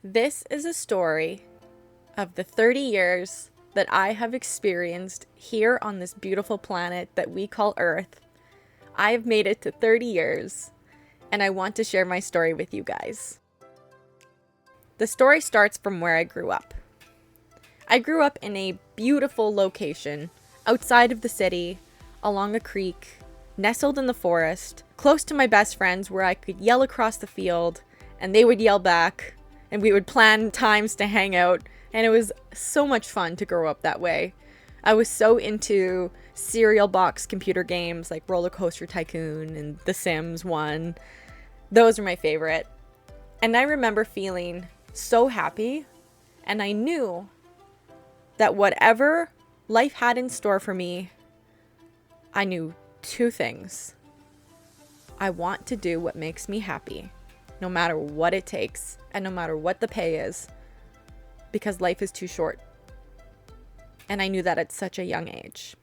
This is a story of the 30 years that I have experienced here on this beautiful planet that we call Earth. I have made it to 30 years, and I want to share my story with you guys. The story starts from where I grew up. I grew up in a beautiful location outside of the city, along a creek, nestled in the forest, close to my best friends where I could yell across the field and they would yell back and we would plan times to hang out, and it was so much fun to grow up that way. I was so into cereal box computer games like Roller Coaster Tycoon and The Sims 1. Those are my favorite. And I remember feeling so happy, and I knew that whatever life had in store for me, I knew two things. I want to do what makes me happy, no matter what it takes, and no matter what the pay is, because life is too short. And I knew that at such a young age.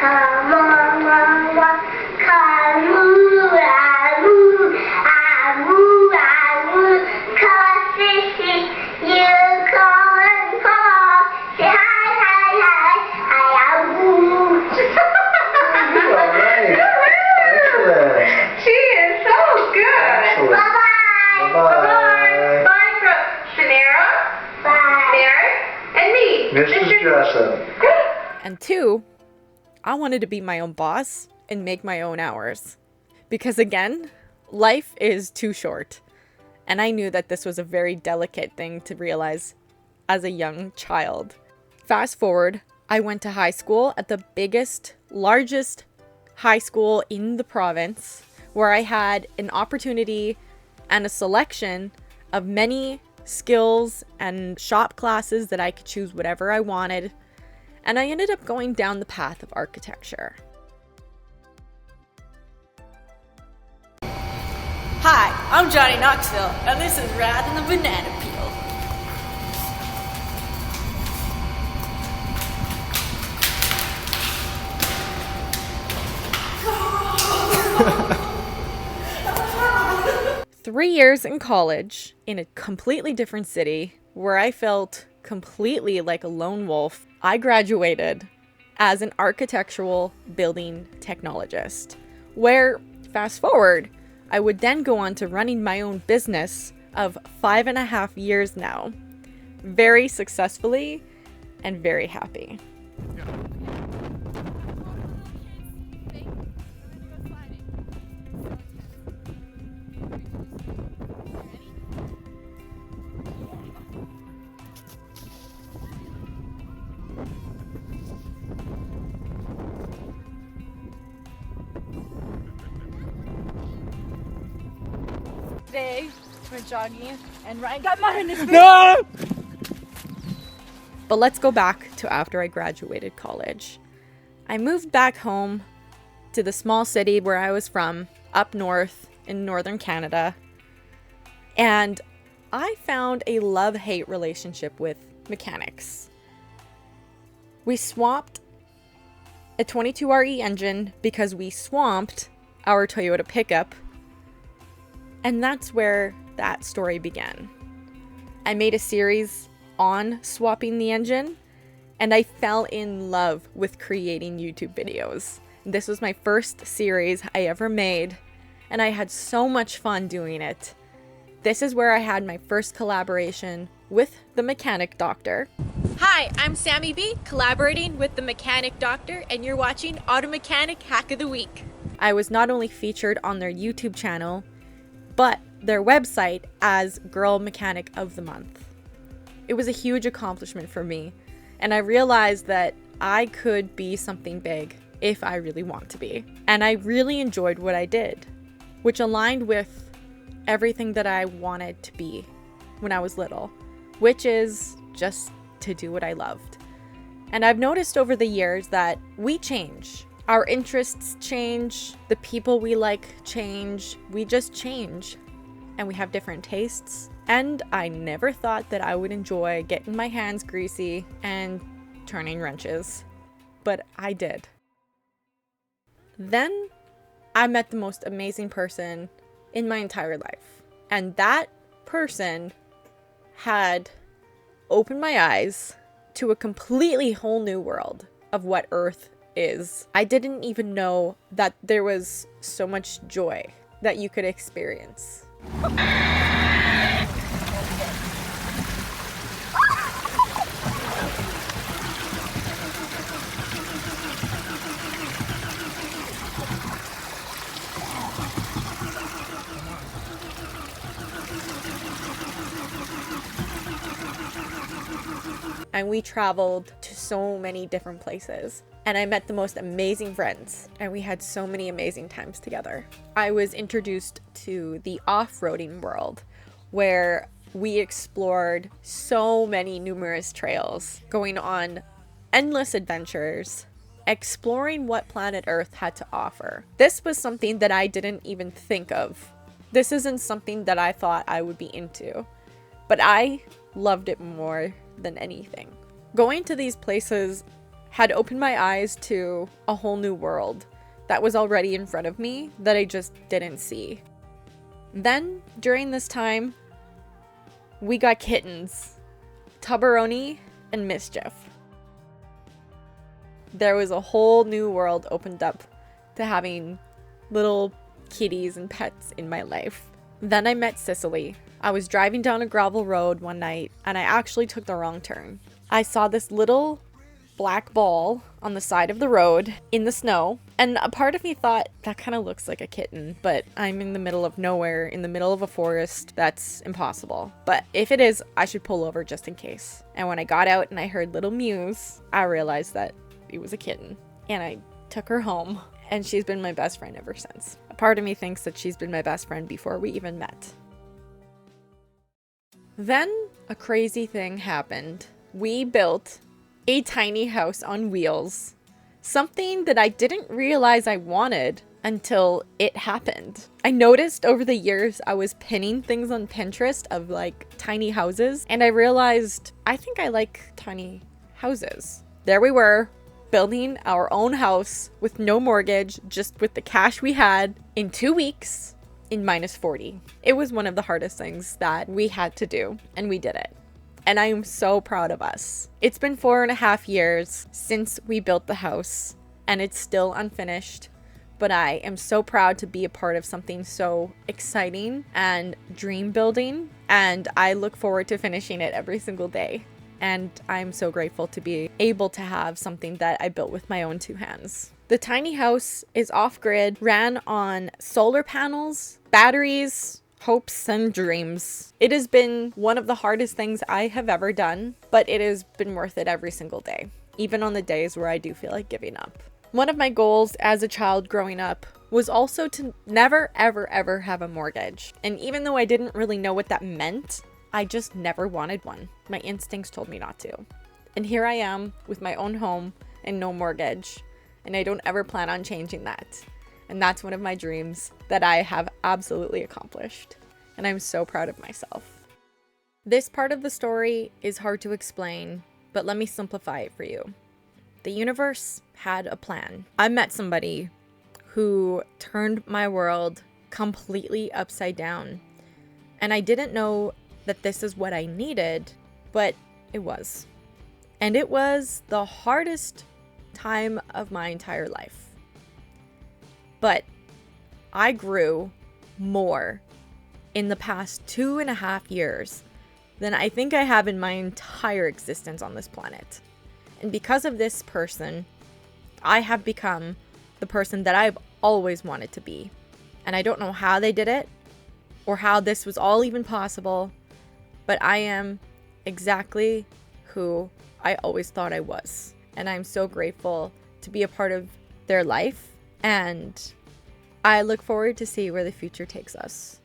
Come on, mama, come moo, ah, moo, ah, moo, ah, moo, cause you call and call, say hi, hi, hi, ah, moo. All right. Excellent. She is so good. Excellent. Bye-bye. Bye-bye. Bye from Samara, Bye. Mary, and me, Mrs. Jessup. And two, I wanted to be my own boss and make my own hours. Because again, life is too short. And I knew that this was a very delicate thing to realize as a young child. Fast forward, I went to high school at the biggest, largest high school in the province, where I had an opportunity and a selection of many skills and shop classes that I could choose whatever I wanted. And I ended up going down the path of architecture. Hi, I'm Johnny Knoxville, and this is Rad and the Banana Peel. Three years in college in a completely different city where I felt completely like a lone wolf. I graduated as an architectural building technologist, where, fast forward, I would then go on to running my own business of 5.5 years now, very successfully and very happy. Today, we're jogging, and Ryan got mud in his face. No! But let's go back to after I graduated college. I moved back home to the small city where I was from, up north in northern Canada. And I found a love-hate relationship with mechanics. We swapped a 22RE engine because we swamped our Toyota pickup. And that's where that story began. I made a series on swapping the engine, and I fell in love with creating YouTube videos. This was my first series I ever made, and I had so much fun doing it. This is where I had my first collaboration with the Mechanic Doctor. Hi, I'm Samy Bee, collaborating with the Mechanic Doctor, and you're watching Auto Mechanic Hack of the Week. I was not only featured on their YouTube channel, but their website as Girl Mechanic of the Month. It was a huge accomplishment for me, and I realized that I could be something big if I really want to be. And I really enjoyed what I did, which aligned with everything that I wanted to be when I was little, which is just to do what I loved. And I've noticed over the years that we change. Our interests change, the people we like change, we just change. And we have different tastes. And I never thought that I would enjoy getting my hands greasy and turning wrenches. But I did. Then I met the most amazing person in my entire life. And that person had opened my eyes to a completely whole new world of what Earth is. I didn't even know that there was so much joy that you could experience. And we traveled to so many different places. And I met the most amazing friends. And we had so many amazing times together. I was introduced to the off-roading world, where we explored so many numerous trails, going on endless adventures, exploring what planet Earth had to offer. This was something that I didn't even think of. This isn't something that I thought I would be into. But I loved it more than anything. Going to these places had opened my eyes to a whole new world that was already in front of me that I just didn't see. Then, during this time, we got kittens, Tubberoni and Mischief. There was a whole new world opened up to having little kitties and pets in my life. Then I met Cicely. I was driving down a gravel road one night and I actually took the wrong turn. I saw this little black ball on the side of the road in the snow, and a part of me thought that kind of looks like a kitten, but I'm in the middle of nowhere, in the middle of a forest. That's impossible. But if it is, I should pull over just in case. And when I got out and I heard little mews, I realized that it was a kitten, and I took her home, and she's been my best friend ever since. A part of me thinks that she's been my best friend before we even met. Then a crazy thing happened. We built a tiny house on wheels. Something that I didn't realize I wanted until it happened. I noticed over the years I was pinning things on Pinterest of like tiny houses, and I realized I think I like tiny houses. There we were, building our own house with no mortgage, just with the cash we had, in 2 weeks. In -40. It was one of the hardest things that we had to do, and we did it. And I am so proud of us. It's been 4.5 years since we built the house, and it's still unfinished, but I am so proud to be a part of something so exciting and dream building, and I look forward to finishing it every single day. And I'm so grateful to be able to have something that I built with my own 2 hands. The tiny house is off-grid, ran on solar panels, batteries, hopes, and dreams. It has been one of the hardest things I have ever done, but it has been worth it every single day, even on the days where I do feel like giving up. One of my goals as a child growing up was also to never, ever, ever have a mortgage. And even though I didn't really know what that meant, I just never wanted one. My instincts told me not to. And here I am with my own home and no mortgage. And I don't ever plan on changing that. And that's one of my dreams that I have absolutely accomplished. And I'm so proud of myself. This part of the story is hard to explain, but let me simplify it for you. The universe had a plan. I met somebody who turned my world completely upside down. And I didn't know that this is what I needed, but it was. And it was the hardest time of my entire life. But I grew more in the past 2.5 years than I think I have in my entire existence on this planet. And because of this person, I have become the person that I've always wanted to be. And I don't know how they did it or how this was all even possible, but I am exactly who I always thought I was. And I'm so grateful to be a part of their life, and I look forward to see where the future takes us.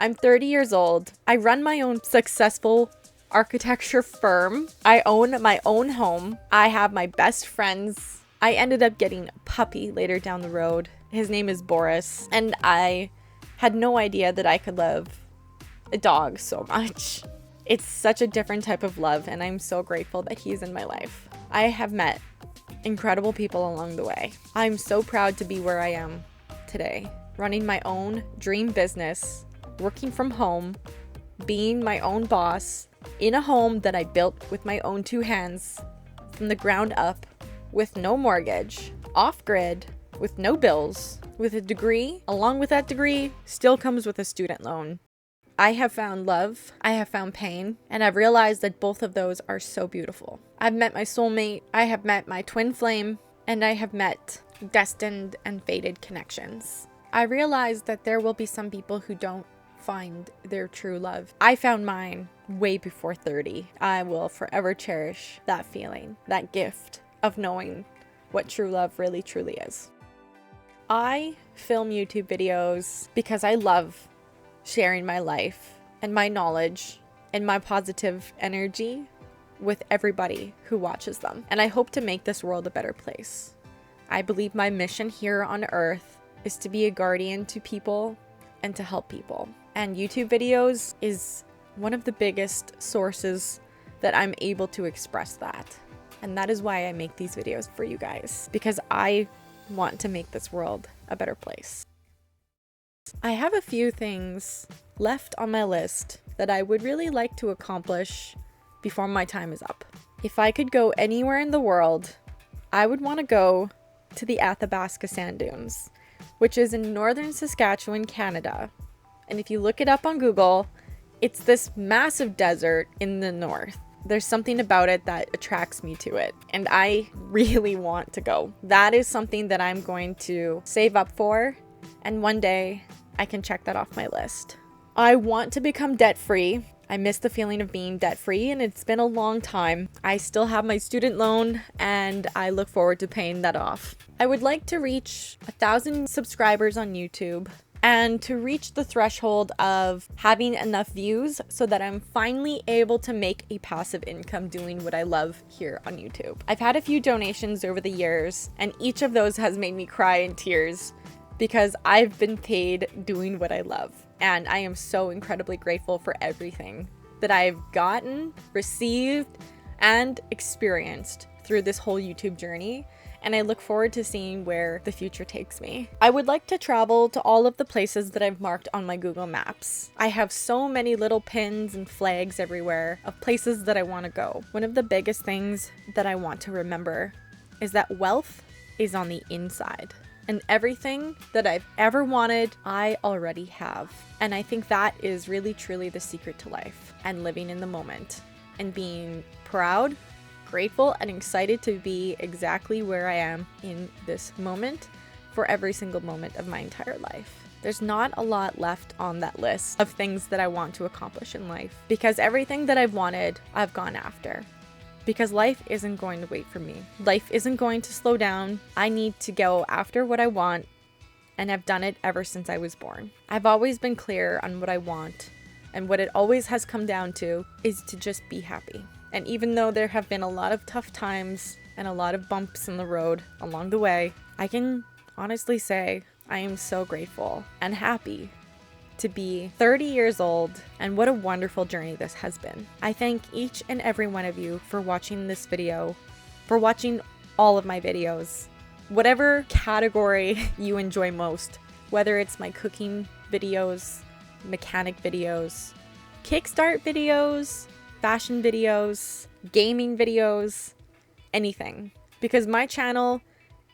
I'm 30 years old. I run my own successful architecture firm. I own my own home. I have my best friends I ended up getting a puppy later down the road. His name is Boris, and I had no idea that I could love a dog so much. It's such a different type of love, and I'm so grateful that he's in my life. I have met incredible people along the way. I'm so proud to be where I am today, running my own dream business, working from home, being my own boss, in a home that I built with my own 2 hands, from the ground up, with no mortgage, off-grid, with no bills, with a degree. Along with that degree, still comes with a student loan. I have found love, I have found pain, and I've realized that both of those are so beautiful. I've met my soulmate, I have met my twin flame, and I have met destined and fated connections. I realized that there will be some people who don't find their true love. I found mine way before 30. I will forever cherish that feeling, that gift of knowing what true love really truly is. I film YouTube videos because I love sharing my life and my knowledge and my positive energy with everybody who watches them. And I hope to make this world a better place. I believe my mission here on Earth is to be a guardian to people and to help people. And YouTube videos is one of the biggest sources that I'm able to express that. And that is why I make these videos for you guys, because I want to make this world a better place. I have a few things left on my list that I would really like to accomplish before my time is up. If I could go anywhere in the world, I would want to go to the Athabasca Sand Dunes, which is in northern Saskatchewan, Canada. And if you look it up on Google, it's this massive desert in the north. There's something about it that attracts me to it, and I really want to go. That is something that I'm going to save up for, and one day I can check that off my list. I want to become debt-free. I miss the feeling of being debt-free, and it's been a long time. I still have my student loan, and I look forward to paying that off. I would like to reach 1,000 subscribers on YouTube, and to reach the threshold of having enough views so that I'm finally able to make a passive income doing what I love here on YouTube. I've had a few donations over the years, and each of those has made me cry in tears because I've been paid doing what I love. And I am so incredibly grateful for everything that I've gotten, received, and experienced through this whole YouTube journey. And I look forward to seeing where the future takes me. I would like to travel to all of the places that I've marked on my Google Maps. I have so many little pins and flags everywhere of places that I want to go. One of the biggest things that I want to remember is that wealth is on the inside. And everything that I've ever wanted, I already have. And I think that is really truly the secret to life and living in the moment and being proud, grateful, and excited to be exactly where I am in this moment for every single moment of my entire life. There's not a lot left on that list of things that I want to accomplish in life because everything that I've wanted, I've gone after. Because life isn't going to wait for me. Life isn't going to slow down. I need to go after what I want, and I've done it ever since I was born. I've always been clear on what I want, and what it always has come down to is to just be happy. And even though there have been a lot of tough times and a lot of bumps in the road along the way, I can honestly say I am so grateful and happy to be 30 years old, and what a wonderful journey this has been. I thank each and every one of you for watching this video, for watching all of my videos, whatever category you enjoy most, whether it's my cooking videos, mechanic videos, kickstart videos, fashion videos, gaming videos, anything. Because my channel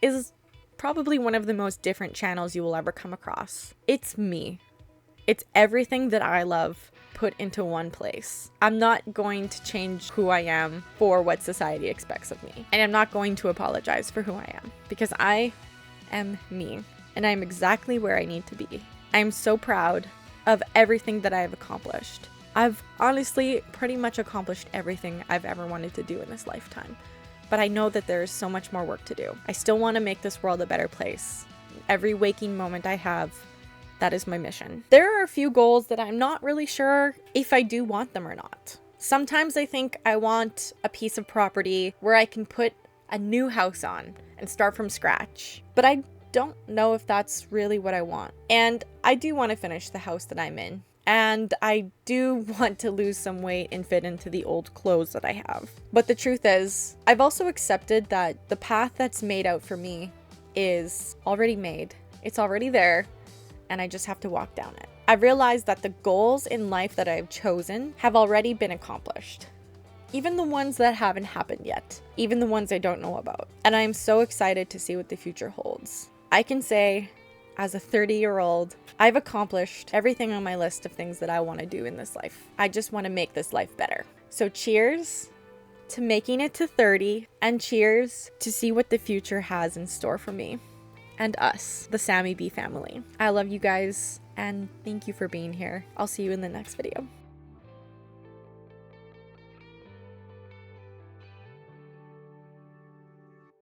is probably one of the most different channels you will ever come across. It's me. It's everything that I love put into one place. I'm not going to change who I am for what society expects of me. And I'm not going to apologize for who I am because I am me and I'm exactly where I need to be. I'm so proud of everything that I have accomplished. I've honestly pretty much accomplished everything I've ever wanted to do in this lifetime. But I know that there is so much more work to do. I still want to make this world a better place. Every waking moment I have, that is my mission. There are a few goals that I'm not really sure if I do want them or not. Sometimes I think I want a piece of property where I can put a new house on and start from scratch. But I don't know if that's really what I want. And I do want to finish the house that I'm in. And I do want to lose some weight and fit into the old clothes that I have. But the truth is, I've also accepted that the path that's made out for me is already made. It's already there, and I just have to walk down it. I've realized that the goals in life that I've chosen have already been accomplished. Even the ones that haven't happened yet. Even the ones I don't know about. And I am so excited to see what the future holds. I can say, as a 30-year-old, I've accomplished everything on my list of things that I want to do in this life. I just want to make this life better. So cheers to making it to 30, and cheers to see what the future has in store for me and us, the Samy Bee family. I love you guys, and thank you for being here. I'll see you in the next video.